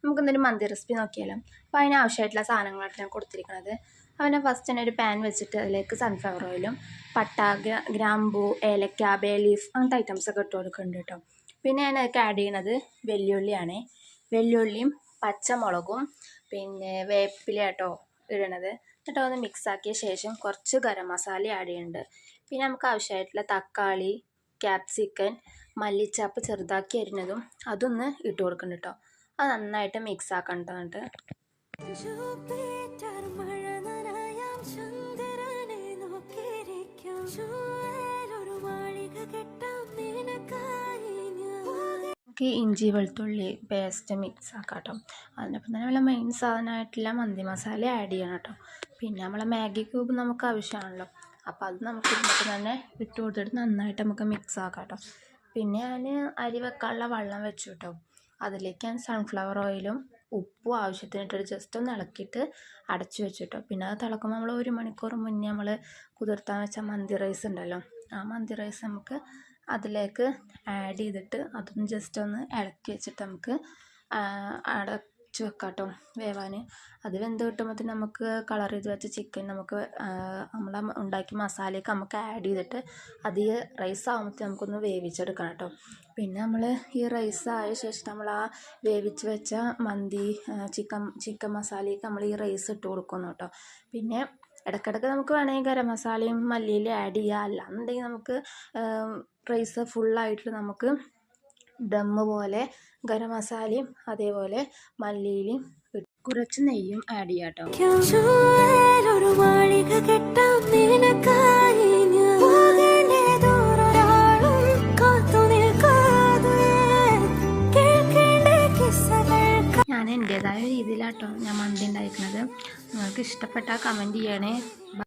നമുക്ക് എന്തെങ്കിലും മന്തി റെസിപ്പി നോക്കിയാലോ. അപ്പോൾ അതിനാവശ്യമായിട്ടുള്ള സാധനങ്ങളായിട്ട് ഞാൻ കൊടുത്തിരിക്കുന്നത്. അവനെ ഫസ്റ്റ് തന്നെ ഒരു പാൻ വെച്ചിട്ട് അതിലേക്ക് സൺഫ്ലവർ ഓയിലും പട്ട, ഗ്രാമ്പൂ, ഏലക്ക, ബേ ലീഫ് അങ്ങനത്തെ ഐറ്റംസൊക്കെ ഇട്ട് കൊടുക്കുന്നുണ്ട് കേട്ടോ. പിന്നെ ഞാൻ അതിലേക്ക് ആഡ് ചെയ്യണത് വെല്ലുള്ളിയാണ്. വെല്ലുള്ളിയും പച്ചമുളകും പിന്നെ വേപ്പില കേട്ടോ ഇടണത്. എന്നിട്ട് ഒന്ന് മിക്സ് ആക്കിയ ശേഷം കുറച്ച് ഗരം മസാല ആഡ് ചെയ്യുന്നുണ്ട്. പിന്നെ നമുക്ക് ആവശ്യമായിട്ടുള്ള തക്കാളി, ക്യാപ്സിക്കൻ, മല്ലിച്ചപ്പ് ചെറുതാക്കി അരിഞ്ഞതും അതൊന്ന് ഇട്ട് കൊടുക്കുന്നുണ്ട് കേട്ടോ. അത് നന്നായിട്ട് മിക്സ് ആക്കേണ്ടതുണ്ട്. നമുക്ക് ഇഞ്ചി വെളുത്തുള്ളി പേസ്റ്റ് മിക്സ് ആക്കാം കേട്ടോ. അതിനൊപ്പം തന്നെ നമ്മളെ മെയിൻ സാധനമായിട്ടുള്ള മന്തി മസാല ആഡ് ചെയ്യണം കേട്ടോ. പിന്നെ നമ്മളെ മാഗി ക്യൂബ് നമുക്ക് ആവശ്യമാണല്ലോ, അപ്പോൾ അത് നമുക്ക് ഇതിനകത്ത് തന്നെ ഇട്ട് കൊടുത്തിട്ട് നന്നായിട്ട് നമുക്ക് മിക്സ് ആക്കാം കേട്ടോ. പിന്നെ ഞാൻ അരി വെക്കാനുള്ള വെള്ളം വെച്ചു കേട്ടോ. അതിലേക്ക് ഞാൻ സൺഫ്ലവർ ഓയിലും ഉപ്പും ആവശ്യത്തിനിട്ടിട്ട് ജസ്റ്റ് ഒന്ന് ഇളക്കിയിട്ട് അടച്ചു വെച്ചു കേട്ടോ. പിന്നെ അത് തിളക്കുമ്പോൾ നമ്മൾ 1 മണിക്കൂർ മുന്നേ നമ്മൾ കുതിർത്താൻ വെച്ച മന്തി റൈസ് ഉണ്ടല്ലോ, ആ മന്തി റൈസ് നമുക്ക് അതിലേക്ക് ആഡ് ചെയ്തിട്ട് അതൊന്ന് ജസ്റ്റ് ഒന്ന് ഇളക്കി വെച്ചിട്ട് നമുക്ക് അടച്ച് വെക്കാം കേട്ടോ വേവാൻ. അത് വെന്ത് കിട്ടുമ്പോഴത്തേന് നമുക്ക് കളർ ചെയ്ത് വെച്ച ചിക്കൻ നമുക്ക് നമ്മൾ ഉണ്ടാക്കിയ മസാലയൊക്കെ നമുക്ക് ആഡ് ചെയ്തിട്ട് അത് ഈ റൈസ് ആകുമ്പോഴത്തേക്ക് നമുക്കൊന്ന് വേവിച്ചെടുക്കണം കേട്ടോ. പിന്നെ നമ്മൾ ഈ റൈസ് ആയ ശേഷം നമ്മൾ ആ വേവിച്ച് വെച്ച മന്തി ചിക്കൻ മസാലയൊക്കെ നമ്മൾ ഈ റൈസ് ഇട്ട് കൊടുക്കുന്നു കേട്ടോ. പിന്നെ ഇടയ്ക്കിടയ്ക്ക് നമുക്ക് വേണമെങ്കിൽ ഗരം മസാലയും മല്ലിയിലും ആഡ് ചെയ്യാം. അല്ലാന്നുണ്ടെങ്കിൽ നമുക്ക് റൈസ് ഫുള്ളായിട്ട് നമുക്ക് ദമ്മ് പോലെ ഗരം മസാലയും അതേപോലെ മല്ലിയിലും കുറച്ച് നെയ്യും ആഡ് ചെയ്യാം കേട്ടോ. ഞാൻ എൻ്റേതായ രീതിയിലാട്ടോ ഞാൻ മന്തി ഉണ്ടായിരിക്കുന്നത്. നിങ്ങൾക്ക് ഇഷ്ടപ്പെട്ടാൽ കമൻറ്റ് ചെയ്യണേ.